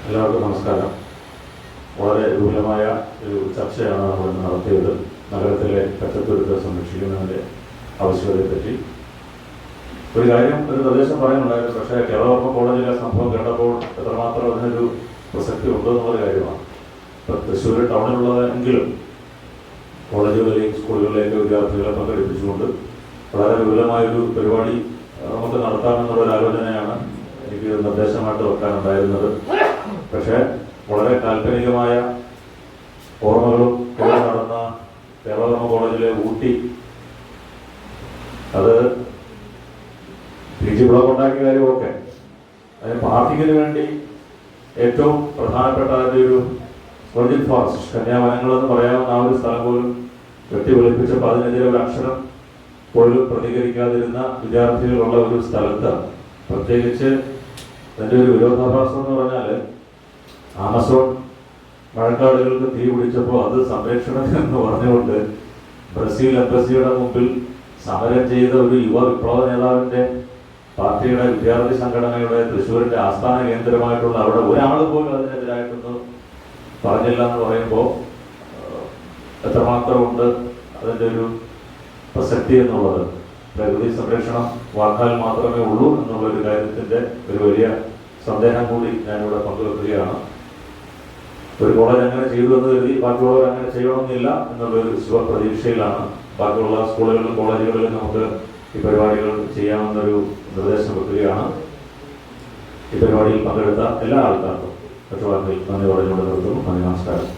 എല്ലാവർക്കും നമസ്കാരം. വളരെ വിപുലമായ ഒരു ചർച്ചയാണ് നമ്മൾ ഇന്ന് നടത്തിയത്. നഗരത്തിലെ പച്ചത്തുരുത്ത് സംരക്ഷിക്കുന്നതിൻ്റെ ആവശ്യകതയെപ്പറ്റി ഒരു നിർദ്ദേശം പറയാനുണ്ടായിരുന്നു. പക്ഷേ കേരളവർമ്മ കോളേജിലെ സംഭവം കേട്ടപ്പോൾ എത്രമാത്രം അതിനൊരു പ്രസക്തി ഉണ്ടെന്നുള്ള കാര്യമാണ്. ഇപ്പം തൃശ്ശൂർ ടൗണിലുള്ളതെങ്കിലും കോളേജുകളിലെയും സ്കൂളുകളിലേക്ക് വിദ്യാർത്ഥികളെ പങ്കെടുപ്പിച്ചുകൊണ്ട് വളരെ വിപുലമായൊരു പരിപാടി നമുക്ക് നടത്താമെന്നുള്ളൊരു ആലോചനയാണ് എനിക്ക് നിർദ്ദേശമായിട്ട് വെക്കാനുണ്ടായിരുന്നത്. പക്ഷേ വളരെ കാൽപ്പനികമായ ഓർമ്മകളും കൂടെ നടന്ന കേരളവർമ്മ കോളേജിലെ ഊട്ടി, അത് PG ബ്ലോക്ക് ഉണ്ടാക്കിയ കാര്യമൊക്കെ അതിന് പാർട്ടിക്കിന് വേണ്ടി ഏറ്റവും പ്രധാനപ്പെട്ട അതിൻ്റെ ഒരു വെർജിൻ ഫോറസ്റ്റ്, കന്യാവനങ്ങളെന്ന് പറയാവുന്ന ആ ഒരു സ്ഥലം പോലും വെട്ടിവെളിപ്പിച്ചപ്പോൾ അതിനെതിരെ ഒരു അക്ഷരം പോലും പ്രതികരിക്കാതിരുന്ന വിദ്യാർത്ഥികളുള്ള ഒരു സ്ഥലത്ത്, പ്രത്യേകിച്ച് അതിൻ്റെ ഒരു വിരോധാഭാസം എന്ന് പറഞ്ഞാൽ ആമസോൺ മഴക്കാടുകൾക്ക് തീ പിടിച്ചപ്പോൾ അത് സംരക്ഷണം എന്ന് പറഞ്ഞുകൊണ്ട് ബ്രസീൽ എംബസിയുടെ മുമ്പിൽ സമരം ചെയ്ത ഒരു യുവ വിപ്ലവ നേതാവിൻ്റെ പാർട്ടിയുടെ വിദ്യാർത്ഥി സംഘടനയുടെ തൃശ്ശൂരിൻ്റെ ആസ്ഥാന കേന്ദ്രമായിട്ടുള്ള അവിടെ ഒരാൾ പോലും അതിനെതിരായിട്ടൊന്നും പറഞ്ഞില്ല എന്ന് പറയുമ്പോൾ എത്രമാത്രമുണ്ട് അതിൻ്റെ ഒരു പ്രസക്തി എന്നുള്ളത്. പ്രകൃതി സംരക്ഷണം വാക്കാൽ മാത്രമേ ഉള്ളൂ എന്നുള്ളൊരു കാര്യത്തിൻ്റെ ഒരു വലിയ സന്ദേഹം കൂടി ഞാനിവിടെ പങ്കുവെക്കുകയാണ്. ഒരു കോളേജ് അങ്ങനെ ചെയ്തു എന്ന് കരുതി ബാക്കിയുള്ളവർ അങ്ങനെ ചെയ്യണമെന്നില്ല എന്നുള്ളൊരു ശുഭപ്രതീക്ഷയിലാണ്. ബാക്കിയുള്ള സ്കൂളുകളിലും കോളേജുകളിലും നമുക്ക് ഈ പരിപാടികൾ ചെയ്യാമെന്നൊരു നിർദ്ദേശം വെക്കുകയാണ്. ഈ പരിപാടിയിൽ പങ്കെടുത്ത എല്ലാ ആൾക്കാർക്കും പക്ഷവാക്കിൽ നന്ദി പറഞ്ഞുകൊണ്ട് നിർത്തുന്നു. നന്ദി, നമസ്കാരം.